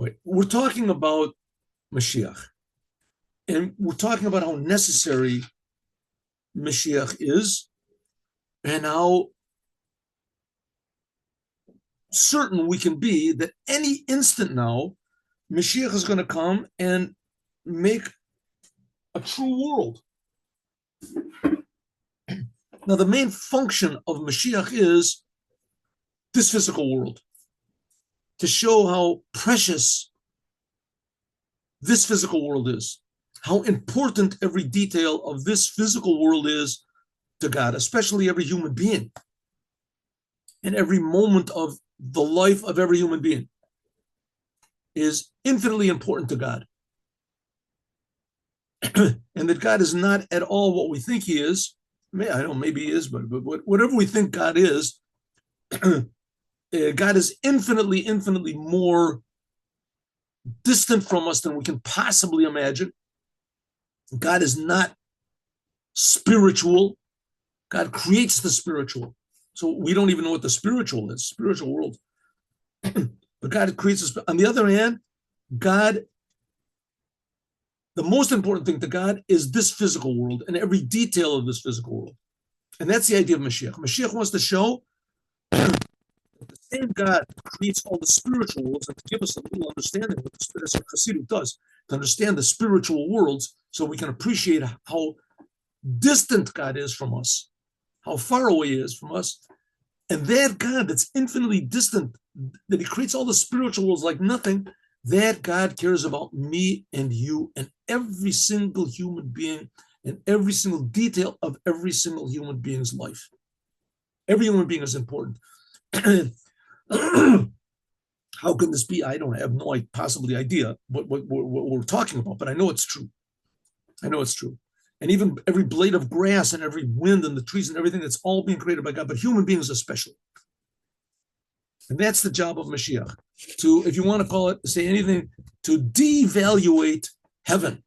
Wait, we're talking about Mashiach, and we're talking about how necessary Mashiach is, and how certain we can be that any instant now, Mashiach is going to come and make a true world. Now, the main function of Mashiach is this physical world, to show how precious this physical world is, how important every detail of this physical world is to God, especially every human being, and every moment of the life of every human being is infinitely important to God. And that God is not at all what we think he is. I don't know, maybe he is, but whatever we think God is, God is infinitely more distant from us than we can possibly imagine. God is not spiritual. God creates the spiritual. So we don't even know what the spiritual is, spiritual world. But God creates this. On the other hand, God, the most important thing to God is this physical world and every detail of this physical world. And that's the idea of Mashiach. Mashiach wants to show that the same God creates all the spiritual worlds, and to give us a little understanding of what the Spirit of Chassidut does, to understand the spiritual worlds so we can appreciate how distant God is from us, how far away he is from us. And that God that's infinitely distant, that he creates all the spiritual worlds like nothing, that God cares about me and you and every single human being and every single detail of every single human being's life. Every human being is important. How can this be? I have no possibly idea what we're talking about, but I know it's true. I know it's true. And even every blade of grass and every wind and the trees and everything, it's all being created by God, but human beings especially. And that's the job of Mashiach, to, if you want to call it, say anything, to devaluate heaven.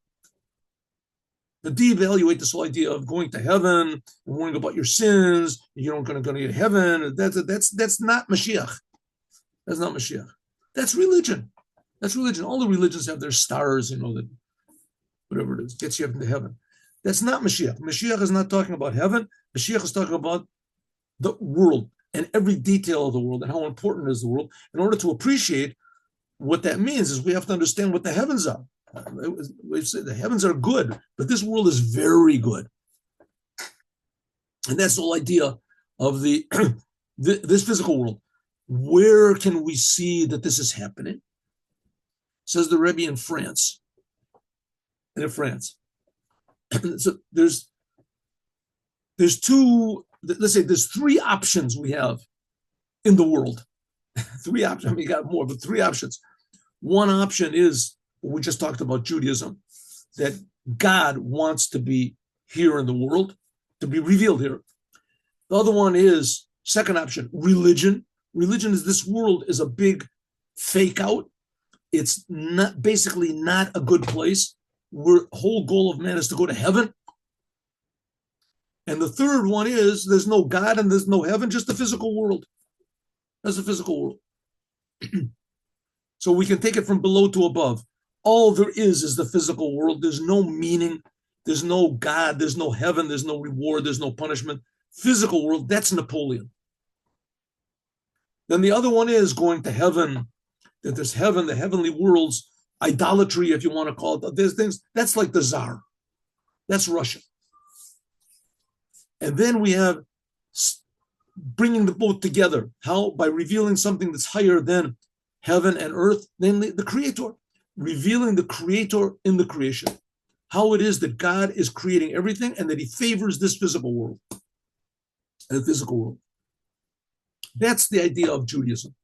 To devaluate this whole idea of going to heaven and worrying about your sins, you're not going to go to heaven. That's not Mashiach. That's not Mashiach. That's religion. That's religion. All the religions have their stars, that whatever it is, gets you up into heaven. That's not Mashiach. Mashiach is not talking about heaven. Mashiach is talking about the world and every detail of the world and how important is the world. In order to appreciate what that means is we have to understand what the heavens are. We say the heavens are good, but this world is very good. And that's the whole idea of this physical world. Where can we see that this is happening? Says the Rebbe in France. And in France. So there's three options we have in the world. Three options. We got more, but three options. One option is what we just talked about, Judaism, that God wants to be here in the world, to be revealed here. The other one is, second option, religion. Religion is this world is a big fake out. It's not basically not a good place. The whole goal of man is to go to heaven. And the third one is there's no God and there's no heaven, just the physical world. That's the physical world. So we can take it from below to above. All there is the physical world. There's no meaning. There's no God. There's no heaven. There's no reward. There's no punishment. Physical world, that's Napoleon. Then the other one is going to heaven, that there's heaven, the heavenly worlds, idolatry, if you want to call it. There's things, that's like the Tsar. That's Russia. And then we have bringing the both together. How? By revealing something that's higher than heaven and earth, namely the Creator. Revealing the Creator in the creation. How it is that God is creating everything and that he favors this physical world. The physical world. That's the idea of Judaism.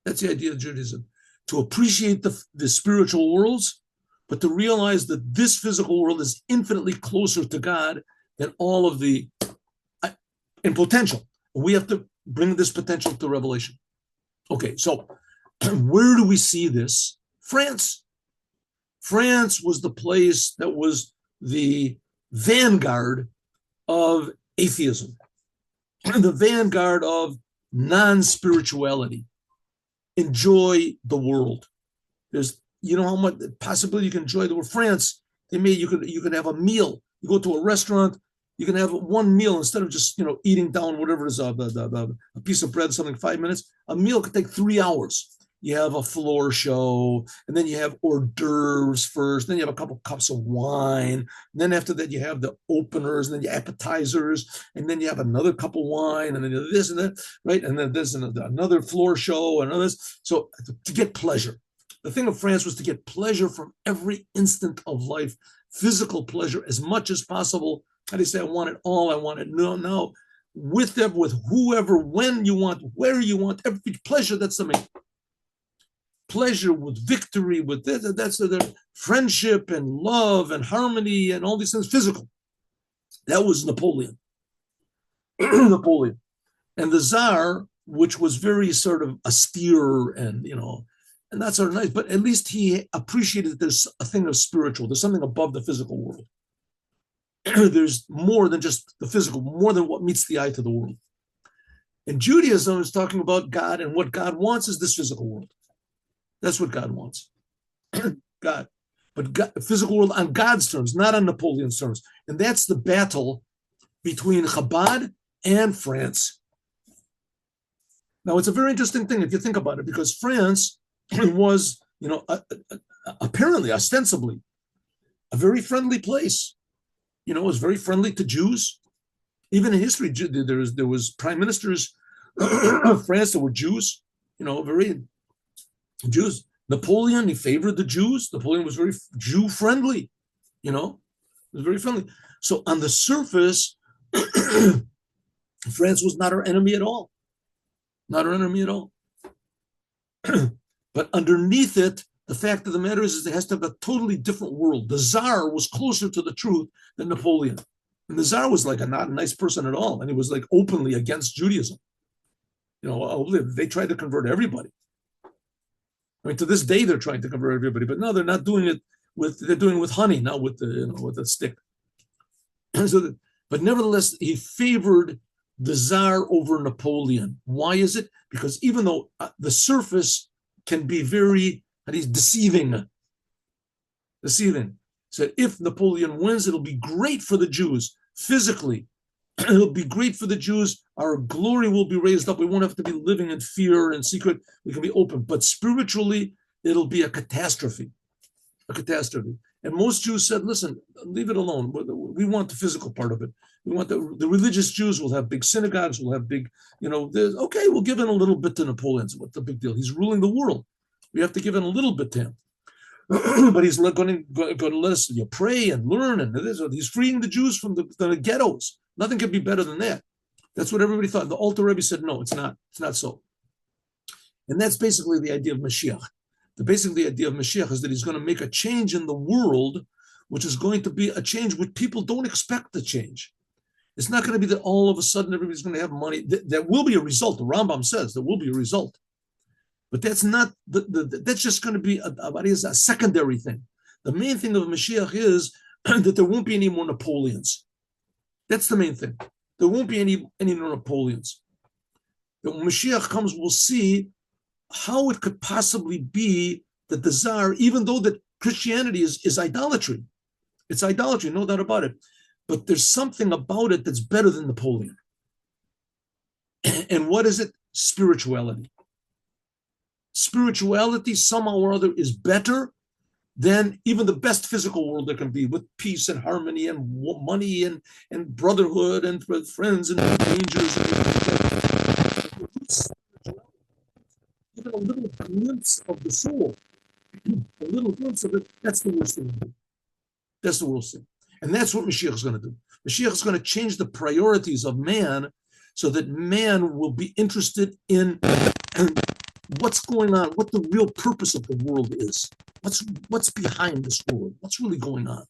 That's the idea of Judaism. To appreciate the spiritual worlds, but to realize that this physical world is infinitely closer to God than all of the in potential. We have to bring this potential to revelation. Okay, so where do we see this? France. France was the place that was the vanguard of atheism, the vanguard of non-spirituality. Enjoy the world. There's, you know how much possibility you can enjoy. There were France. They made you could have a meal. You go to a restaurant, you can have one meal instead of just eating down whatever it is a piece of bread, something 5 minutes. A meal could take 3 hours. You have a floor show, and then you have hors d'oeuvres first. Then you have a couple cups of wine. And then after that, you have the openers, and then your appetizers, and then you have another cup of wine, and then this and that, right? And then there's another floor show, and others. So to get pleasure, the thing of France was to get pleasure from every instant of life, physical pleasure as much as possible. How do you say? I want it all. I want it now, with them, with whoever, when you want, where you want, every pleasure. That's the main pleasure, with victory, with that's the friendship and love and harmony and all these things. Physical. That was Napoleon. Napoleon, and the Tsar, which was very sort of austere and that's sort of nice, but at least he appreciated that there's a thing of spiritual. There's something above the physical world. There's more than just the physical, more than what meets the eye to the world. And Judaism is talking about God, and what God wants is this physical world. That's what God wants. God. But God, physical world on God's terms, not on Napoleon's terms. And that's the battle between Chabad and France. Now, it's a very interesting thing if you think about it, because France was, apparently, ostensibly, a very friendly place. It was very friendly to Jews. Even in history, there was prime ministers of France that were Jews, very Jews. Napoleon, he favored the Jews. Napoleon was very Jew-friendly, was very friendly. So on the surface, France was not our enemy at all. Not our enemy at all. But underneath it, the fact of the matter is it has to have a totally different world. The Tsar was closer to the truth than Napoleon. And the Tsar was like not a nice person at all. And he was like openly against Judaism. They tried to convert everybody. I mean, to this day, they're trying to convert everybody, but no, they're not doing it they're doing it with honey, not with with a stick. But nevertheless, he favored the Tsar over Napoleon. Why is it? Because even though the surface can be very deceiving. So if Napoleon wins, it'll be great for the Jews physically. It'll be great for the Jews. Our glory will be raised up. We won't have to be living in fear and secret. We can be open. But spiritually, it'll be a catastrophe. A catastrophe. And most Jews said, listen, leave it alone. We want the physical part of it. We want the religious Jews will have big synagogues, will have big, okay, we'll give in a little bit to Napoleon. What's the big deal? He's ruling the world. We have to give in a little bit to him. But he's going to let us pray and learn. And he's freeing the Jews from the ghettos. Nothing could be better than that. That's what everybody thought. The Alter Rebbe said, no, it's not. It's not so. And that's basically the idea of Mashiach. The idea of Mashiach is that he's going to make a change in the world, which is going to be a change which people don't expect to change. It's not going to be that all of a sudden everybody's going to have money. There will be a result. The Rambam says there will be a result. But that's not, that's just going to be a secondary thing. The main thing of Mashiach is that there won't be any more Napoleons. That's the main thing. There won't be any more Napoleons. When Mashiach comes, we'll see how it could possibly be that the Tsar, even though that Christianity is idolatry, it's idolatry, no doubt about it, but there's something about it that's better than Napoleon. And what is it? Spirituality. Spirituality somehow or other is better than even the best physical world there can be, with peace and harmony and money and brotherhood and friends and dangers. Even a little glimpse of the soul, a little glimpse of it, that's the worst thing. That's the worst thing. And that's what Mashiach is going to do. Mashiach is going to change the priorities of man so that man will be interested in what's going on, what the real purpose of the world is. What's behind this world? What's really going on?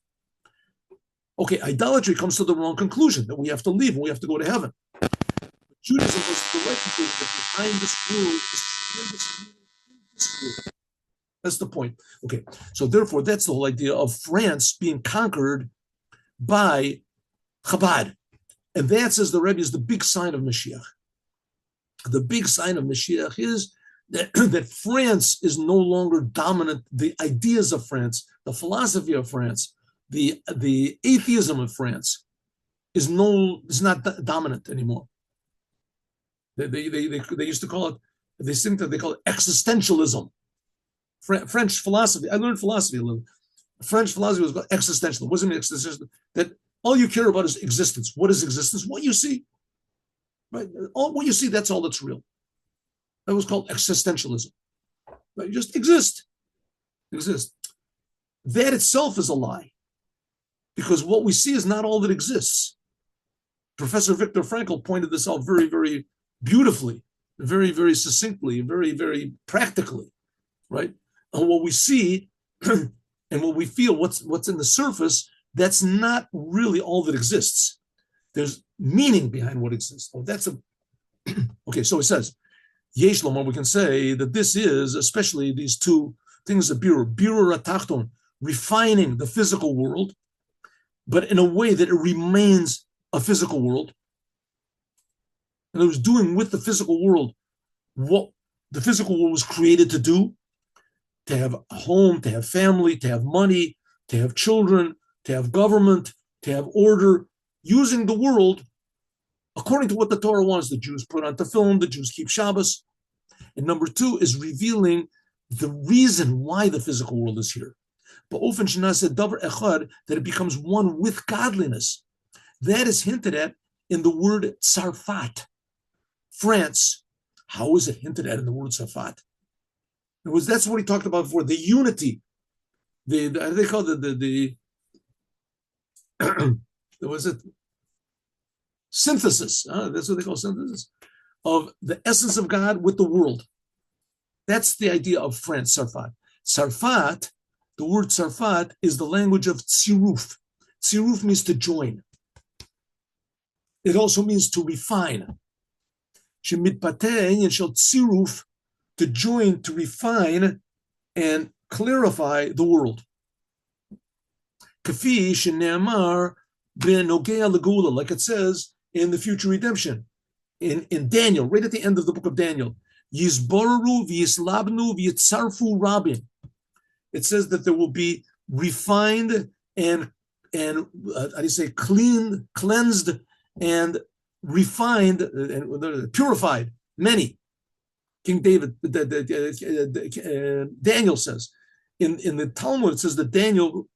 Okay, idolatry comes to the wrong conclusion, that we have to leave and we have to go to heaven. But Judaism was the right conclusion, that behind this world is this world. That's the point. Okay, so therefore, that's the whole idea of France being conquered by Chabad. And that, says the Rebbe, is the big sign of Mashiach. The big sign of Mashiach is that France is no longer dominant. The ideas of France, the philosophy of France, the atheism of France is not dominant anymore. They used to call it, they think that they call it existentialism. French philosophy, I learned philosophy a little. French philosophy was about existentialism. What does it mean existentialism? That all you care about is existence. What is existence? What you see. Right? All what you see, that's all that's real. That was called existentialism. Right? You just exist. Exist. That itself is a lie. Because what we see is not all that exists. Professor Viktor Frankl pointed this out very, very beautifully, very, very succinctly, very, very practically, right? And what we see and what we feel, what's in the surface, that's not really all that exists. There's meaning behind what exists. Oh, that's a okay. So it says, Yesh Lomar, we can say that this is especially these two things of birur atachton, refining the physical world, but in a way that it remains a physical world. And it was doing with the physical world what the physical world was created to do, to have a home, to have family, to have money, to have children, to have government, to have order, using the world according to what the Torah wants. The Jews put on tefillin, the Jews keep Shabbos. And number two is revealing the reason why the physical world is here. But often said davar echad, that it becomes one with godliness. That is hinted at in the word Tzarfat, France. How is it hinted at in the word Tzarfat? That's what he talked about before, the unity. They call the was it synthesis? That's what they call synthesis of the essence of God with the world. That's the idea of France, Tzarfat. Tzarfat, the word Tzarfat is the language of tziruf. Tziruf means to join. It also means to refine. Shemitpateh shel tziruf, to join, to refine, and clarify the world. Kafi shene'amar b'nogea legula, like it says in the future redemption, in Daniel, right at the end of the book of Daniel. Yizboru v'yislabnu v'yitzarfu rabin. It says that there will be refined and how do you say, cleansed and refined and purified many. King David, Daniel says. In the Talmud, it says that Daniel,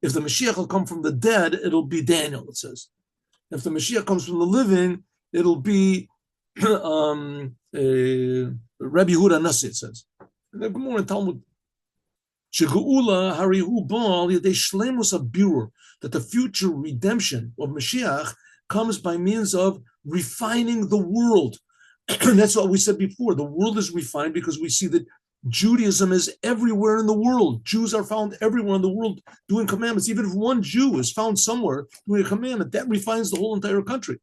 if the Mashiach will come from the dead, it'll be Daniel, it says. If the Mashiach comes from the living, it'll be Rebbe Yehuda Nasi, it says. And then more in Talmud. Shegeula harihu bal yedei shleimus habirur, that the future redemption of Mashiach comes by means of refining the world. That's what we said before. The world is refined because we see that Judaism is everywhere in the world. Jews are found everywhere in the world doing commandments. Even if one Jew is found somewhere doing a commandment, that refines the whole entire country.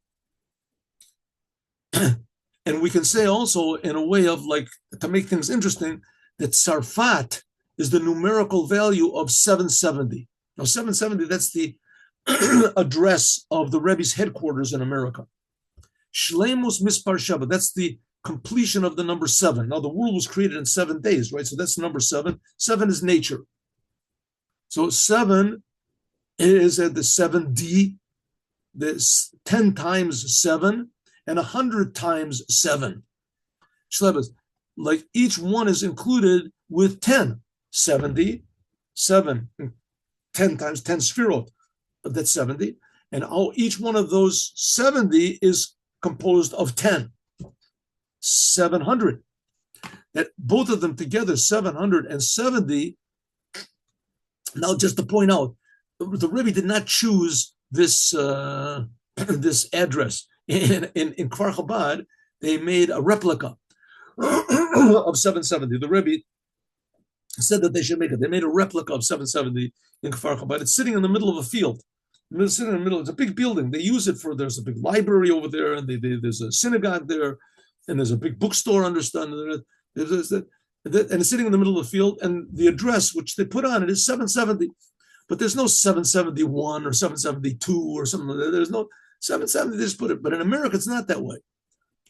And we can say also, in a way of like, to make things interesting, that Tzarfat is the numerical value of 770. Now, 770, that's the address of the Rebbe's headquarters in America. Shleimus mispar sheva, that's the completion of the number 7. Now, the world was created in 7 days, right? So that's number 7. 7 is nature. So 7 is at the 7D, the 10 times 7, and 100 times 7. Shlebas, like each one is included with 10. 70, 7, 10 times 10 sphirot, that's 70. And each one of those 70 is composed of 10. 700. That both of them together, 770. Now, just to point out, the Rebbe did not choose this this address. In Kfar Chabad, they made a replica of 770. The Rebbe said that they should make it. They made a replica of 770 in Kfar Chabad. It's sitting in the middle of a field. It's sitting in the middle. It's a big building. They use it for, there's a big library over there, and there's a synagogue there, and there's a big bookstore understand. And it's sitting in the middle of the field, and the address which they put on it is 770. But there's no 771 or 772 or something like that. There's no 770, they just put it. But in America, it's not that way.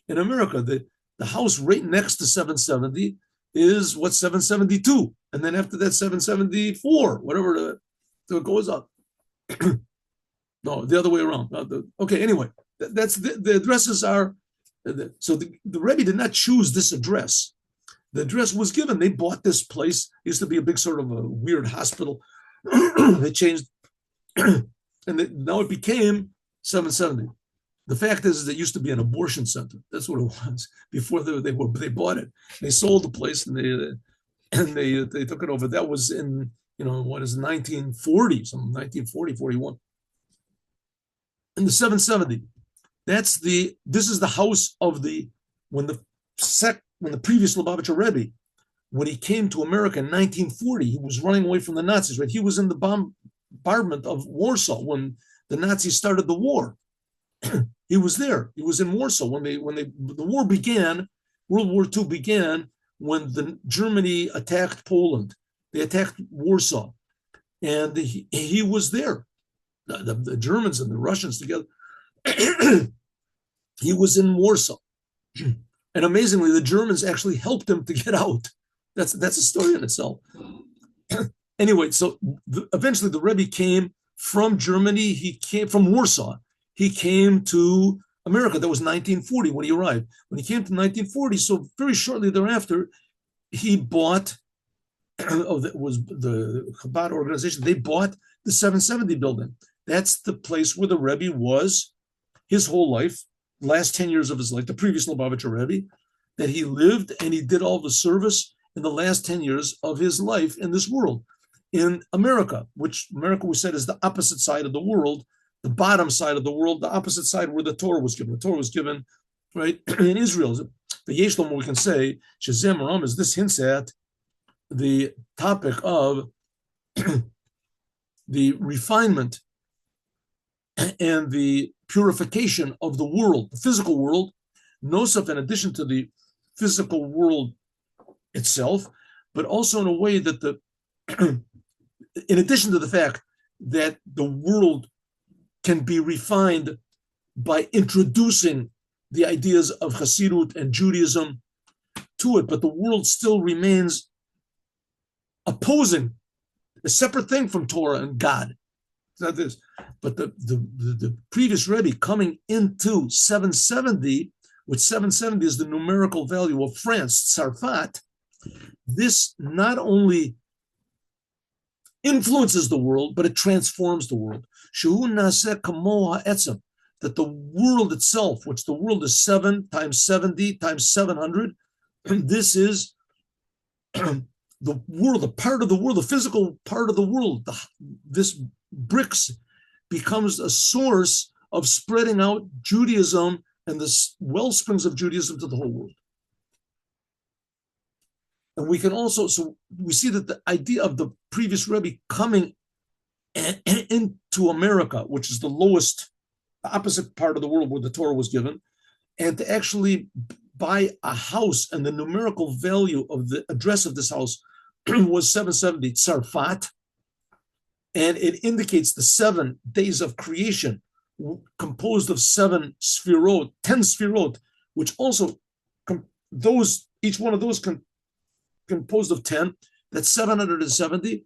In America, the The house right next to 770 is what 772, and then after that 774, whatever so it goes up. No, the other way around. Okay, anyway, that's the addresses are. So the Rebbe did not choose this address. The address was given. They bought this place. It used to be a big sort of a weird hospital. They changed, and now it became 770. The fact is it used to be an abortion center. That's what it was before they bought it. They sold the place and they took it over. That was in what is 1940, some 1940, 41. In the 770, this is the house of when the previous Lubavitcher Rebbe, when he came to America in 1940, he was running away from the Nazis, right? He was in the bombardment of Warsaw when the Nazis started the war. He was there. He was in Warsaw when the war began. World War II began when Germany attacked Poland. They attacked Warsaw, and he was there. The Germans and the Russians together. He was in Warsaw, and amazingly, the Germans actually helped him to get out. That's a story in itself. Anyway, so eventually the Rebbe came from Germany. He came from Warsaw. He came to America. That was 1940 when he arrived. When he came to 1940, so very shortly thereafter, he bought. That was the Chabad organization. They bought the 770 building. That's the place where the Rebbe was his whole life, last 10 years of his life, the previous Lubavitcher Rebbe, that he lived and he did all the service in the last 10 years of his life in this world, in America, which America we said is the opposite side of the world, the bottom side of the world, the opposite side where the Torah was given. The Torah was given, right, in Israel. The Yeshlom, we can say, Shazam Aram, is this hints at the topic of the refinement and the purification of the world, the physical world, nosaf, in addition to the physical world itself, but also in a way that in addition to the fact that the world can be refined by introducing the ideas of Hasidut and Judaism to it, but the world still remains opposing, a separate thing from Torah and God. It's not this. But the previous Rebbe coming into 770, which 770 is the numerical value of France, Tzarfat, this not only influences the world, but it transforms the world. Shehu naseh kamo ha'etzem, that the world itself, which the world is 7 times 70 times 700, this is the world, the part of the world, the physical part of the world. This bricks becomes a source of spreading out Judaism and the well springs of Judaism to the whole world. And we can also, so we see that the idea of the previous Rebbe coming into America, which is the lowest, the opposite part of the world where the Torah was given, and to actually buy a house, and the numerical value of the address of this house was 770 Tzarfat, and it indicates the 7 days of creation composed of 7 sfirot, 10 sfirot, which also each one of those composed of 10, that's 770.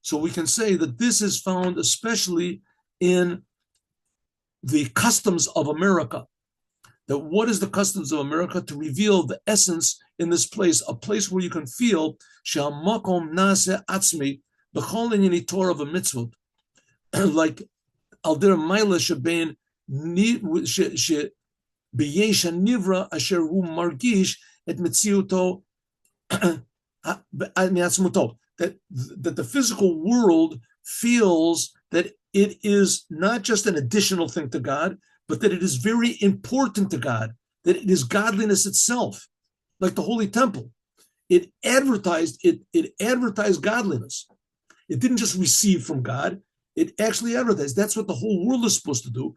So we can say that this is found especially in the customs of America. That what is the customs of America? To reveal the essence in this place, a place where you can feel Shamakom Nase Atzmi, the Chol Inyani Torah of a mitzvot, like Alder Maila Shebein B'Yesha Nivra Asher Hu Margish Et Mitziuto that the physical world feels that it is not just an additional thing to God, but that it is very important to God, that it is godliness itself, like the Holy Temple. It advertised godliness. It didn't just receive from God, it actually advertised. That's what the whole world is supposed to do.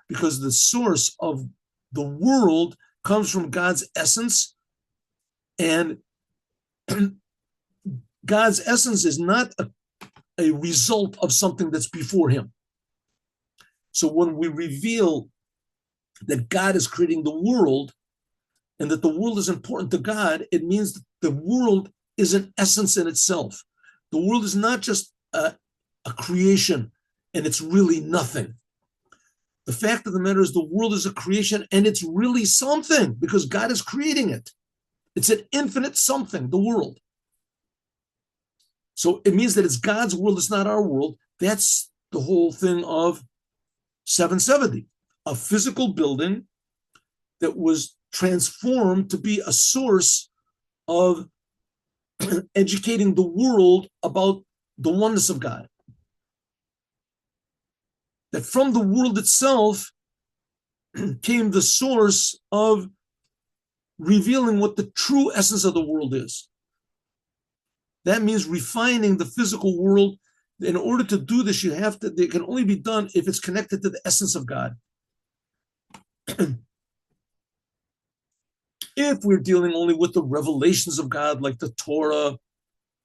Because the source of the world comes from God's essence, and God's essence is not a result of something that's before him. So when we reveal that God is creating the world and that the world is important to God, it means that the world is an essence in itself. The world is not just a creation and it's really nothing. The fact of the matter is the world is a creation and it's really something because God is creating it. It's an infinite something, the world. So it means that it's God's world, it's not our world. That's the whole thing of 770, a physical building that was transformed to be a source of educating the world about the oneness of God. That from the world itself came the source of revealing what the true essence of the world is. That means refining the physical world. In order to do this, it can only be done if it's connected to the essence of God. If we're dealing only with the revelations of God, like the Torah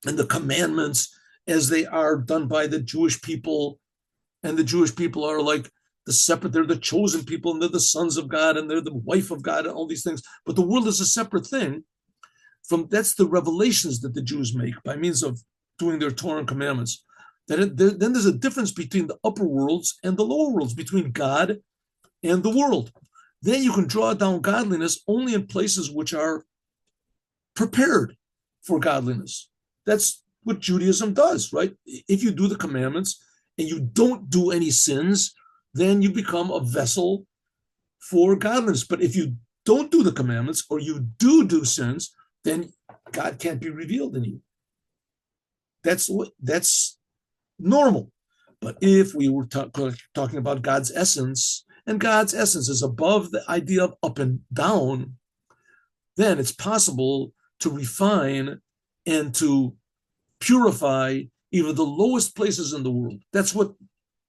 and the commandments, as they are done by the Jewish people, and the Jewish people are like they're the chosen people, and they're the sons of God, and they're the wife of God, and all these things. But the world is a separate thing. That's the revelations that the Jews make by means of doing their Torah and commandments. Then there's a difference between the upper worlds and the lower worlds, between God and the world. Then you can draw down godliness only in places which are prepared for godliness. That's what Judaism does, right? If you do the commandments and you don't do any sins, then you become a vessel for godliness. But if you don't do the commandments or you do sins, then God can't be revealed in you. That's normal. But if we were talking about God's essence, and God's essence is above the idea of up and down, then it's possible to refine and to purify even the lowest places in the world. That's what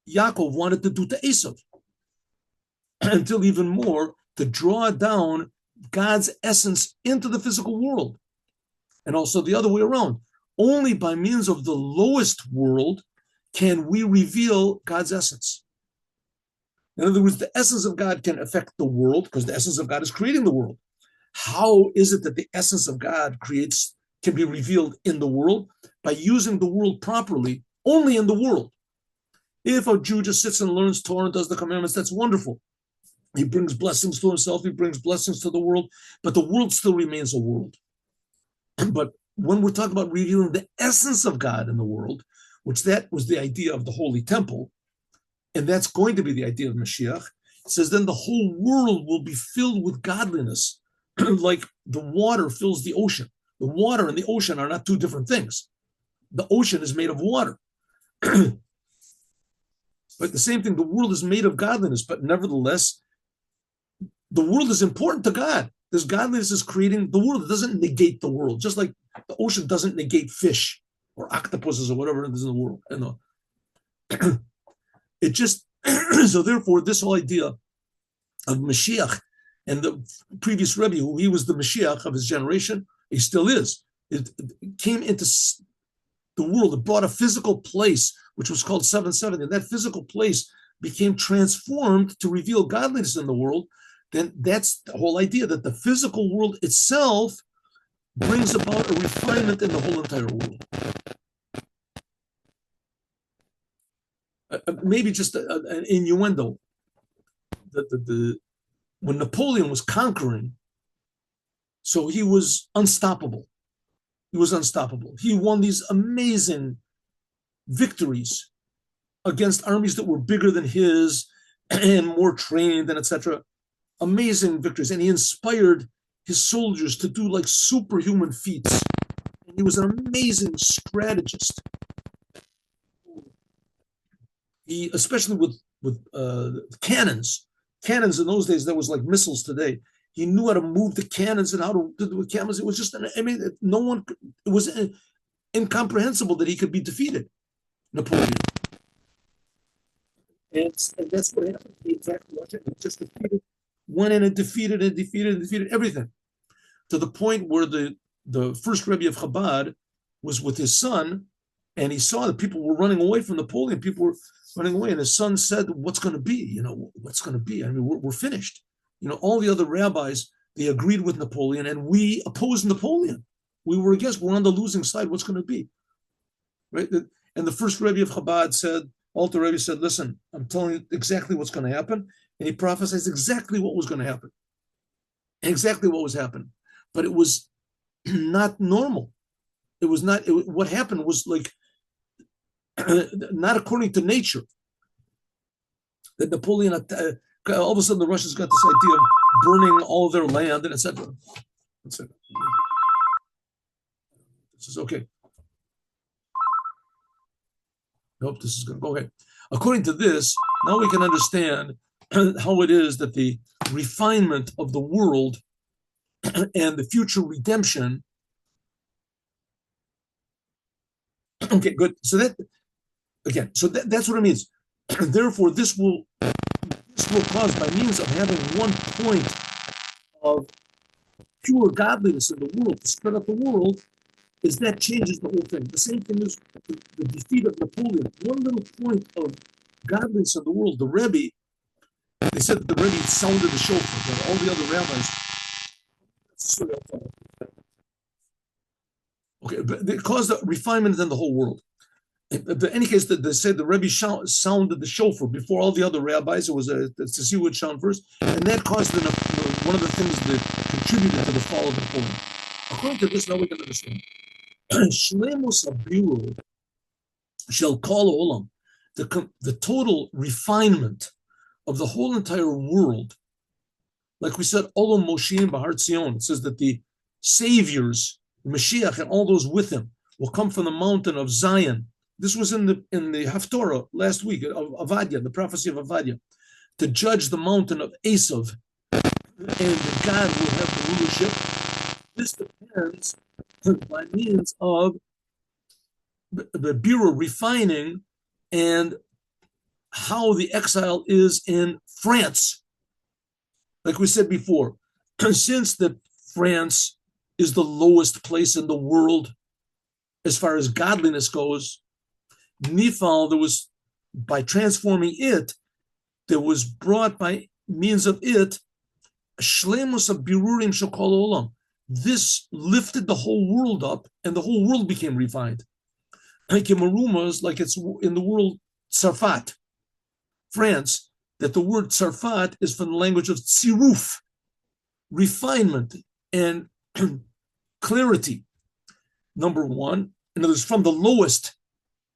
Yaakov wanted to do to Esav. Until even more, to draw down God's essence into the physical world. And also the other way around. Only by means of the lowest world can we reveal God's essence. In other words, the essence of God can affect the world because the essence of God is creating the world. How is it that the essence of God can be revealed in the world? By using the world properly, only in the world. If a Jew just sits and learns Torah and does the commandments, that's wonderful. He brings blessings to himself, he brings blessings to the world, but the world still remains a world. But when we're talking about revealing the essence of God in the world, which that was the idea of the Holy Temple, and that's going to be the idea of Mashiach, it says then the whole world will be filled with godliness, like the water fills the ocean. The water and the ocean are not two different things. The ocean is made of water. But the same thing, the world is made of godliness, but nevertheless, the world is important to God. This godliness is creating the world. It doesn't negate the world, just like the ocean doesn't negate fish or octopuses or whatever it is in the world. It just, so therefore, this whole idea of Mashiach and the previous Rebbe, who he was the Mashiach of his generation, he still is. It came into the world. It brought a physical place, which was called 770. And that physical place became transformed to reveal godliness in the world. Then that's the whole idea that the physical world itself brings about a refinement in the whole entire world. Maybe just an innuendo. When Napoleon was conquering, so he was unstoppable. He was unstoppable. He won these amazing victories against armies that were bigger than his and more trained and etc. Amazing victories. And he inspired his soldiers to do like superhuman feats. And he was an amazing strategist. He, especially with cannons. Cannons in those days, that was like missiles today. He knew how to move the cannons and how to do the cannons. It was just, it was incomprehensible that he could be defeated, Napoleon. And that's what happened. He attacked Russia and just defeated, went in and defeated everything. To the point where the first Rebbe of Chabad was with his son, and he saw that people were running away from Napoleon. People were running away, and his son said, "What's going to be? What's going to be? I mean, we're finished." all the other rabbis, they agreed with Napoleon, and we opposed Napoleon. We were against. We're on the losing side. What's going to be, right? And the first Rebbe of Chabad said, Alter Rebbe said, "Listen, I'm telling you exactly what's going to happen," and he prophesied exactly what was going to happen, exactly what was happening. But it was not normal. It was not. What happened was like not according to nature. That Napoleon, all of a sudden, the Russians got this idea of burning all their land and etc. This is okay. Nope, this is going to go ahead. According to this, now we can understand how it is that the refinement of the world and the future redemption. Okay, good. So that's what it means. Therefore, this will cause, by means of having one point of pure godliness in the world to spread out the world, is that changes the whole thing. The same thing is the defeat of Napoleon. One little point of godliness in the world. The Rebbe, they said that the Rebbe sounded the shofar, but all the other rabbis. Okay, but it caused a refinement in the whole world. In any case, they said the Rebbe sounded the shofar before all the other rabbis. It was to see who would sound first, and that caused one of the things that contributed to the fall of Napoleon. According to this, now we can understand. Shlemus Abiru shall call olam, the total refinement of the whole entire world. Like we said, olam Moshiach Bahar Tzion. It says that the saviors, the Moshiach, and all those with him will come from the mountain of Zion. This was in the Haftorah last week of Avadia, the prophecy of Avadia, to judge the mountain of Esav, and God will have the rulership. This depends by means of the Bureau refining and how the exile is in France. Like we said before, since that France is the lowest place in the world as far as godliness goes, Nifal, there was, by transforming it, there was brought by means of it, Shlemus of Birurim Shokol Olam. This lifted the whole world up, and the whole world became refined. Like in Marumas, like it's in the world Tzarfat, France, that the word Tzarfat is from the language of Tziruf, refinement and clarity. Number one, in other words, from the lowest,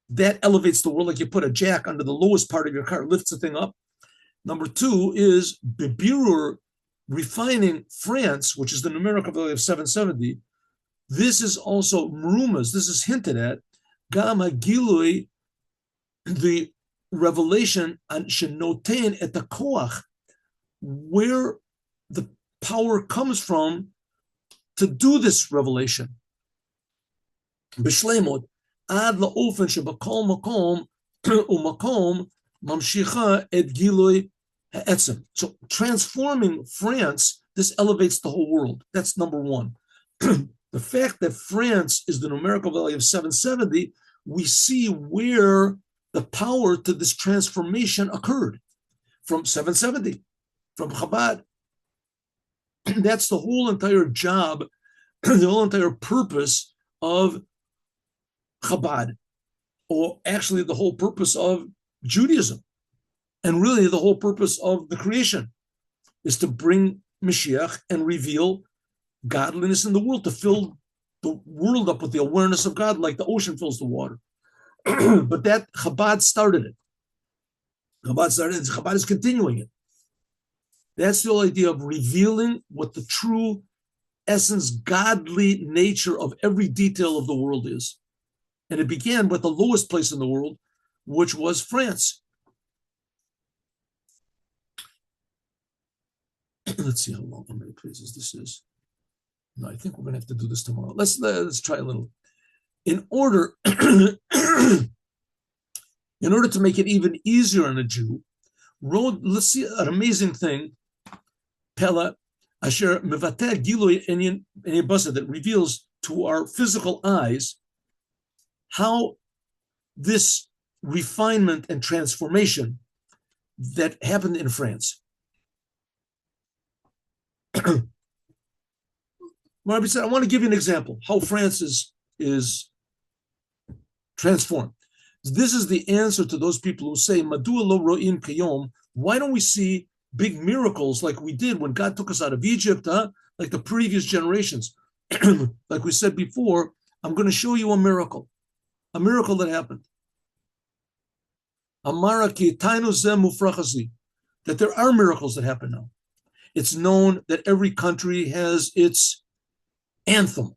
that elevates the world, like you put a jack under the lowest part of your car, lifts the thing up. Number two is Bibirur, refining France, which is the numerical value of 770. This is also Marumas, this is hinted at, Gama Gilui, the revelation, and Shenoten et the Koach, where the power comes from to do this revelation. Bishlemot, ad laofen shebakol makom umakom mamshicha et gilui ha'etzem. So transforming France, this elevates the whole world. That's number one. The fact that France is the numerical value of 770, we see where the power to this transformation occurred from 770, from Chabad. That's the whole entire job, the whole entire purpose of Chabad, or actually the whole purpose of Judaism, and really the whole purpose of the creation, is to bring Mashiach and reveal godliness in the world, to fill the world up with the awareness of God like the ocean fills the water. But that Chabad started it. Chabad is continuing it. That's the whole idea of revealing what the true essence, godly nature of every detail of the world is. And it began with the lowest place in the world, which was France. Let's see how many pages this is. No, I think we're going to have to do this tomorrow. Let's try a little. In order to make it even easier on a Jew, let's see an amazing thing. Pella Asher Mevateh Gilui Enibasa, that reveals to our physical eyes how this refinement and transformation that happened in France. Rabbi said, I want to give you an example how France is transformed. This is the answer to those people who say, Madua lo ro'im kayom, why don't we see big miracles like we did when God took us out of Egypt, like the previous generations? Like we said before, I'm going to show you a miracle that happened. Amara ki tainu zeh mufrachasi, that there are miracles that happen now. It's known that every country has its anthem,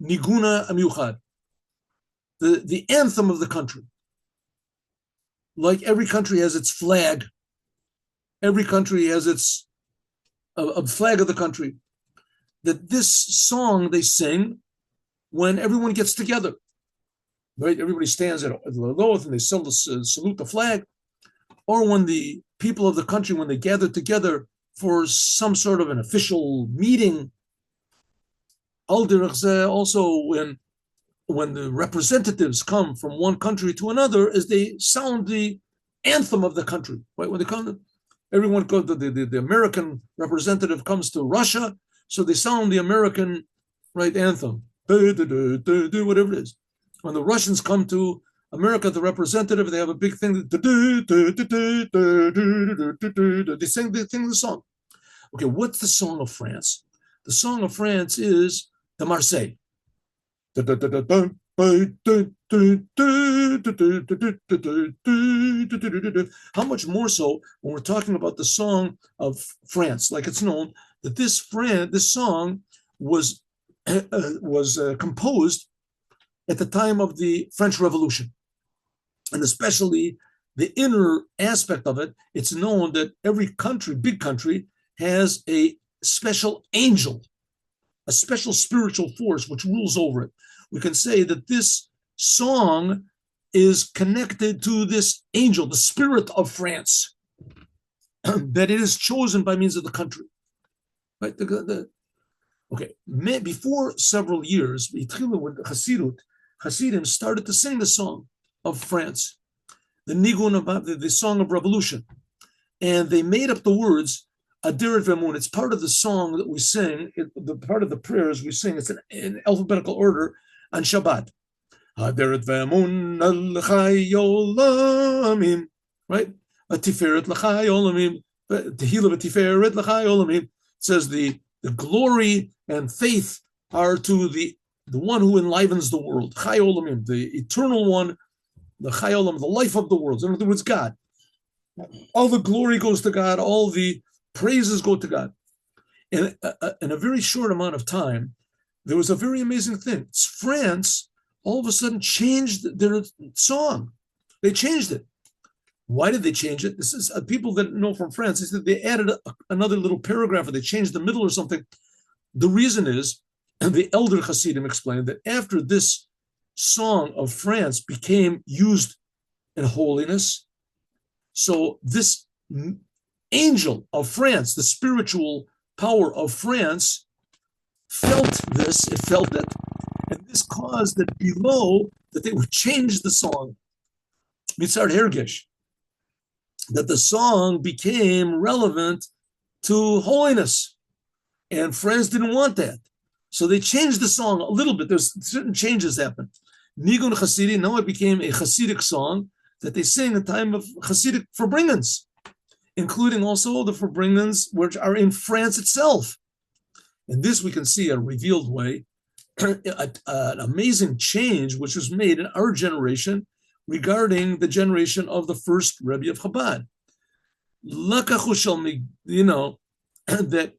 niguna amiyuchad, the anthem of the country. Like every country has its flag. Every country has its a flag of the country. That this song they sing when everyone gets together. Right? Everybody stands at Loloth and they salute the flag. Or when the people of the country, when they gather together for some sort of an official meeting. Also when the representatives come from one country to another, as they sound the anthem of the country. Right? When they come, everyone goes. The American representative comes to Russia, so they sound the American anthem. Whatever it is. When the Russians come to America, the representative, they have a big thing. They sing the song. Okay, what's the song of France? The song of France is the Marseille. How much more so when we're talking about the song of France? Like it's known that this song was composed at the time of the French Revolution. And especially the inner aspect of it, it's known that every country, big country, has a special angel, a special spiritual force which rules over it. We can say that this song is connected to this angel, the spirit of France, that it is chosen by means of the country. Right? Okay, before several years, with Hasidim started to sing the song of France, the Nigun, the song of revolution. And they made up the words, Aderet Vemun. It's part of the song that we sing, the part of the prayers we sing. It's in alphabetical order on Shabbat. Aderet Vemun al-Chai Olamim. Right? Atiferet l'Chai Olamim. Tehillah v'Tiferet l'Chai Olamim. It says the glory and faith are to the one who enlivens the world. Chai Olamim, the eternal one, the Chai Olam, the life of the world. In other words, God. All the glory goes to God. All the praises go to God. And in a very short amount of time, there was a very amazing thing. France all of a sudden changed their song. They changed it. Why did they change it? This is people that know from France. They said they added another little paragraph, or they changed the middle or something. The reason is, and the elder Hasidim explained that after this song of France became used in holiness, so this angel of France, the spiritual power of France, felt this, it felt it, and this caused that below, that they would change the song. Mitzar Hergesh, that the song became relevant to holiness. And France didn't want that. So they changed the song a little bit. There's certain changes happened. Nigun Chasidi, now it became a Hasidic song that they sing in time of Hasidic Verbringens, including also the Verbringens which are in France itself. And this we can see a revealed way, an amazing change which was made in our generation regarding the generation of the first Rebbe of Chabad. You know, that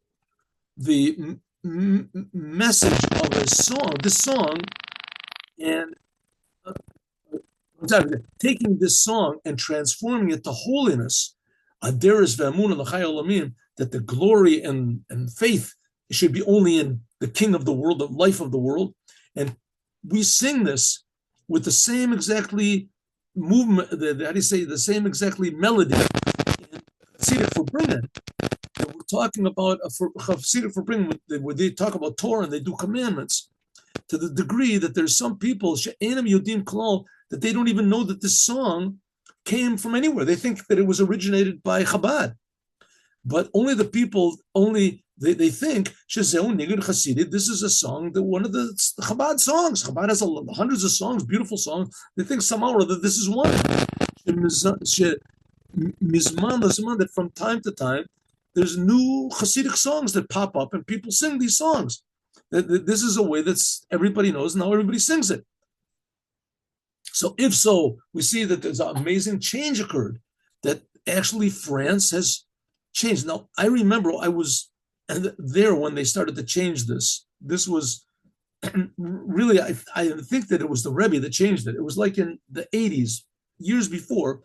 the message of this song, and taking this song and transforming it to holiness, Aderes ve'amun l'chai olamim, that the glory and faith should be only in the King of the world, the life of the world, and we sing this with the same exactly movement, the same exactly melody. Hasidic Verbringen, and we're talking about Hasidic Verbringen, where they talk about Torah and they do commandments, to the degree that there's some people she'enam yodim klal, that they don't even know that this song came from anywhere. They think that it was originated by Chabad, but only They think Shezeu Nigud Chasidit. This is a song that one of the Chabad songs. Chabad has hundreds of songs, beautiful songs. They think somehow or other this is one. That from time to time there's new Hasidic songs that pop up and people sing these songs. This is a way that everybody knows. Now everybody sings it. So if so, we see that there's an amazing change occurred, that actually France has changed. Now, I remember I was there when they started to change this. This was really, I think that it was the Rebbe that changed it. It was like in the 80s, years before,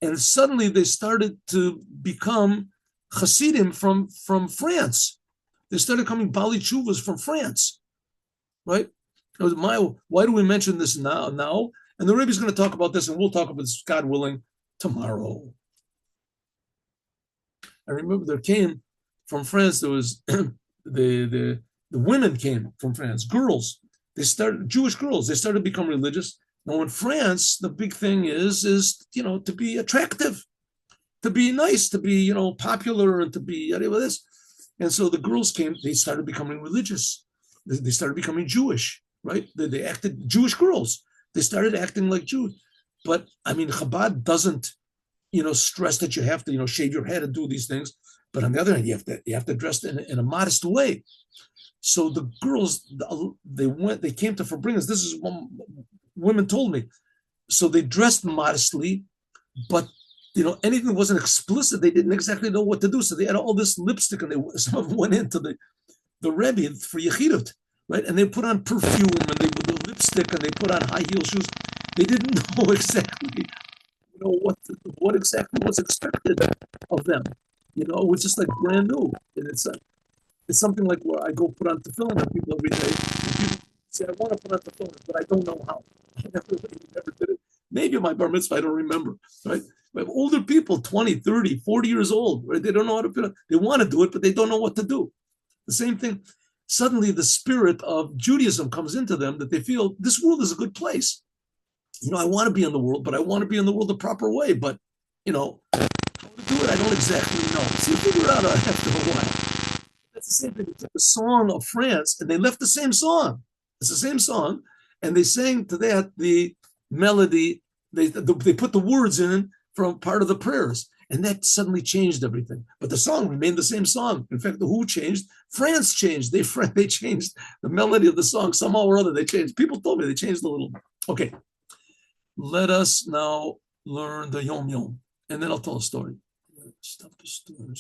and suddenly they started to become Hasidim from France. They started coming Bali Chuvas from France, right? Why do we mention this now? And the Rebbe's going to talk about this, and we'll talk about this, God willing, tomorrow. I remember there came from France, there was the women came from France, girls. They started, Jewish girls, they started to become religious. Now in France, the big thing is to be attractive, to be nice, to be popular, and to be this. And so the girls came, they started becoming religious. They started becoming Jewish, right? They acted Jewish girls. They started acting like Jews. But I mean, Chabad doesn't, stress that you have to, shave your head and do these things. But on the other hand, you have to dress in a modest way. So the girls, they came to Fabringas. This is what women told me. So they dressed modestly, but anything that wasn't explicit, they didn't exactly know what to do. So they had all this lipstick, and some of them went into the Rebbe for Yechidot, right? And they put on perfume, and they put the lipstick, and they put on high heel shoes. They didn't know exactly, what exactly was expected of them. It was just like brand new. And it's something like where I go put on tefillin on people every day. And people say, I want to put on tefillin, but I don't know how. I never did it. Maybe my bar mitzvah, I don't remember, right? But older people, 20, 30, 40 years old, right? They don't know how to put it. They want to do it, but they don't know what to do. The same thing. Suddenly the spirit of Judaism comes into them, that they feel this world is a good place. I want to be in the world, but I want to be in the world the proper way. But, how to do it, I don't exactly know. So you figure it out after a while. That's the same thing. They took the song of France, and they left the same song. It's the same song. And they sang to that the melody. They put the words in from part of the prayers. And that suddenly changed everything. But the song remained the same song. In fact, who changed? France changed. They changed the melody of the song somehow or other. They changed. People told me they changed a little bit. Okay. Let us now learn the Yom Yom. And then I'll tell a story. Stop the story.